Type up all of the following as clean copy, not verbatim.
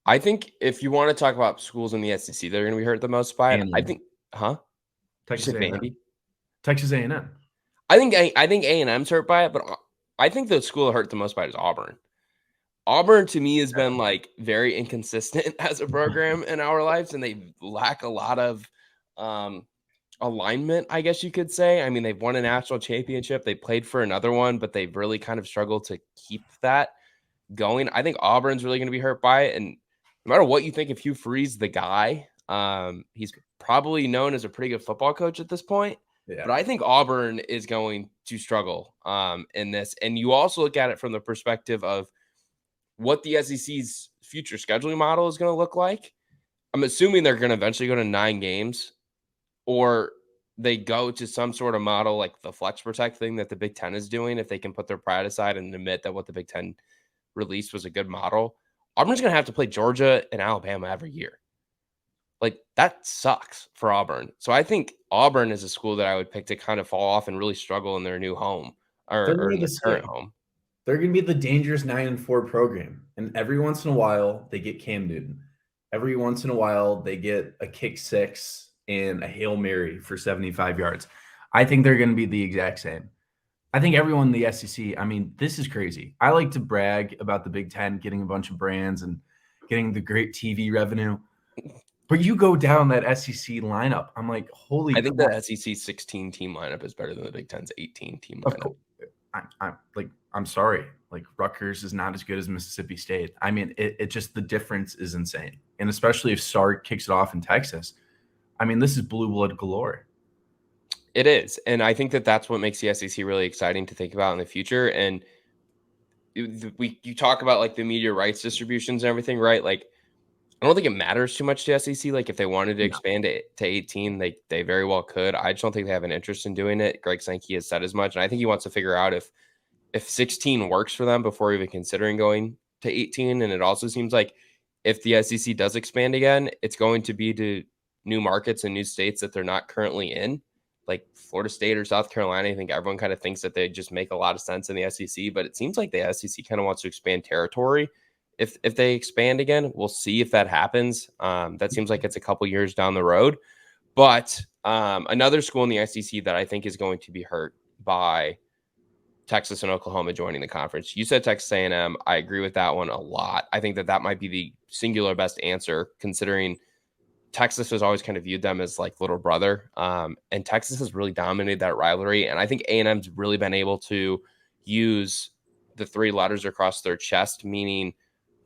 I think if you want to talk about schools in the SEC, they're going to be hurt the most by it. I A&M. think, huh? Did you Texas say A&M. Vandy? Texas A&M. I think A&M's hurt by it, but I think the school hurt the most by it is Auburn. Auburn to me has been like very inconsistent as a program in our lives, and they lack a lot of um, alignment, I guess you could say. I mean, they've won a national championship, they played for another one, but they've really kind of struggled to keep that going. I think Auburn's really going to be hurt by it, and no matter what you think of Hugh Freeze, the guy, he's probably known as a pretty good football coach at this point. Yeah. But I think Auburn is going to struggle in this, and you also look at it from the perspective of what the SEC's future scheduling model is going to look like. I'm assuming they're going to eventually go to 9 games, or they go to some sort of model like the flex protect thing that the Big Ten is doing. If they can put their pride aside and admit that what the Big Ten released was a good model, Auburn's going to have to play Georgia and Alabama every year. Like, that sucks for Auburn. So I think Auburn is a school that I would pick to kind of fall off and really struggle in their new home They're or going in to be their the current same. home. They're going to be the dangerous 9-4 program. And every once in a while, they get Cam Newton. Every once in a while, they get a kick six and a Hail Mary for 75 yards. I think they're going to be the exact same. I think everyone in the SEC, I mean, this is crazy. I like to brag about the Big Ten getting a bunch of brands and getting the great TV revenue. But you go down that SEC lineup, I'm like, holy I think crap. the SEC 16 team lineup is better than the Big Ten's 18 team Of lineup. course. I'm sorry. Like Rutgers is not as good as Mississippi State. I mean, it just the difference is insane. And especially if Sark kicks it off in Texas. I mean, this is blue blood galore. It is. And I think that that's what makes the SEC really exciting to think about in the future. And you talk about like the media rights distributions and everything, right? Like, I don't think it matters too much to SEC. Like, if they wanted to No. expand it to 18, they very well could. I just don't think they have an interest in doing it. Greg Sankey has said as much, and I think he wants to figure out if 16 works for them before even considering going to 18. And it also seems like if the SEC does expand again, it's going to be to new markets and new states that they're not currently in, like Florida State or South Carolina. I think everyone kind of thinks that they just make a lot of sense in the SEC, but it seems like the SEC kind of wants to expand territory. If they expand again, we'll see if that happens. That seems like it's a couple years down the road. But another school in the SEC that I think is going to be hurt by Texas and Oklahoma joining the conference. You said Texas A&M. I agree with that one a lot. I think that that might be the singular best answer, considering Texas has always kind of viewed them as like little brother, and Texas has really dominated that rivalry. And I think A&M's really been able to use the 3 letters across their chest, meaning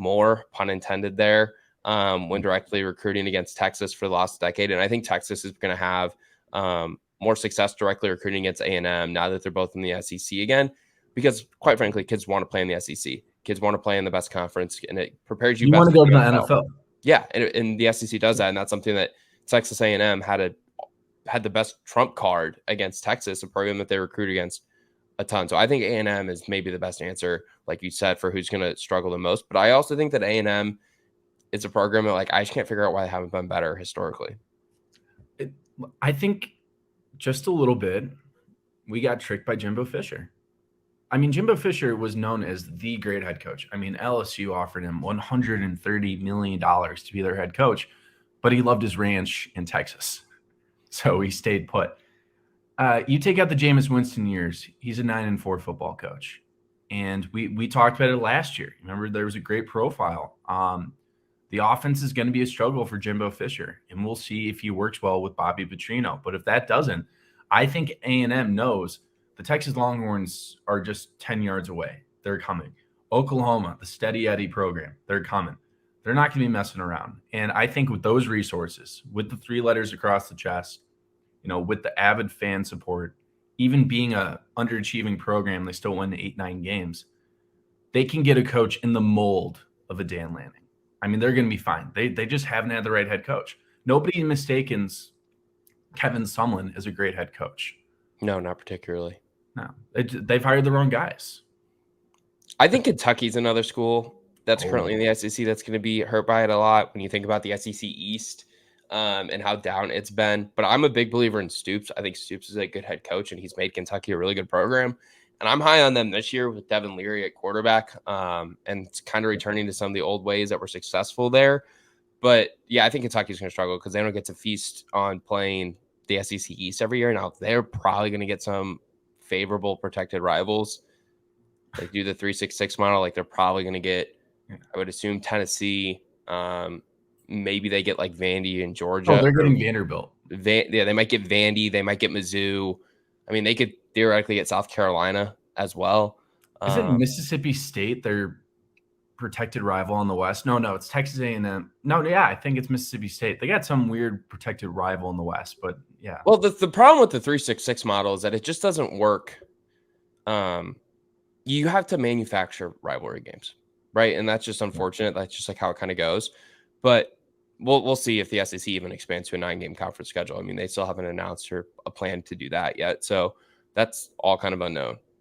more, pun intended there, when directly recruiting against Texas for the last decade. And I think Texas is going to have more success directly recruiting against A&M now that they're both in the SEC again, because quite frankly, kids want to play in the SEC. Kids want to play in the best conference, and it prepares you You want best to for go to the the NFL. NFL. Yeah, and the SEC does that, and that's something that Texas A&M had the best trump card against Texas, a program that they recruit against a ton. So I think A&M is maybe the best answer, like you said, for who's going to struggle the most. But I also think that A&M is a program that, like, I just can't figure out why they haven't been better historically. I think just a little bit, we got tricked by Jimbo Fisher. I mean, Jimbo Fisher was known as the great head coach. I mean, LSU offered him $130 million to be their head coach, but he loved his ranch in Texas. So he stayed put. You take out the Jameis Winston years, he's a 9-4 football coach. And we talked about it last year. Remember, there was a great profile. The offense is going to be a struggle for Jimbo Fisher, and we'll see if he works well with Bobby Petrino. But if that doesn't, I think A&M knows the Texas Longhorns are just 10 yards away. They're coming. Oklahoma, the Steady Eddie program, they're coming. They're not going to be messing around. And I think with those resources, with the 3 letters across the chest, with the avid fan support, even being a underachieving program, they still win 8-9 games. They can get a coach in the mold of a Dan Lanning. I mean, they're going to be fine. They just haven't had the right head coach. Nobody mistakes Kevin Sumlin as a great head coach. No, not particularly. No, they've hired the wrong guys. I think Kentucky's another school that's currently in the SEC that's going to be hurt by it a lot when you think about the SEC East and how down it's been. But I'm a big believer in Stoops. I think Stoops is a good head coach, and he's made Kentucky a really good program. And I'm high on them this year with Devin Leary at quarterback, and kind of returning to some of the old ways that were successful there. But yeah, I think Kentucky's going to struggle because they don't get to feast on playing the SEC East every year. Now they're probably going to get some favorable protected rivals, like do the 3-6-6 model. Like they're probably going to get, I would assume, Tennessee. Maybe they get like Vandy and Oh, Georgia. they're getting Vanderbilt. Yeah, they might get Vandy. They might get Mizzou. I mean, they could theoretically get South Carolina as well. Isn't Mississippi State their protected rival on the West? No, it's Texas A&M. No, yeah, I think it's Mississippi State. They got some weird protected rival in the West, but yeah. Well, the problem with the 3-6-6 model is that it just doesn't work. You have to manufacture rivalry games, right? And that's just unfortunate. That's just like how it kind of goes. But we'll see if the SEC even expands to a 9-game conference schedule. I mean, they still haven't announced or a plan to do that yet. So that's all kind of unknown.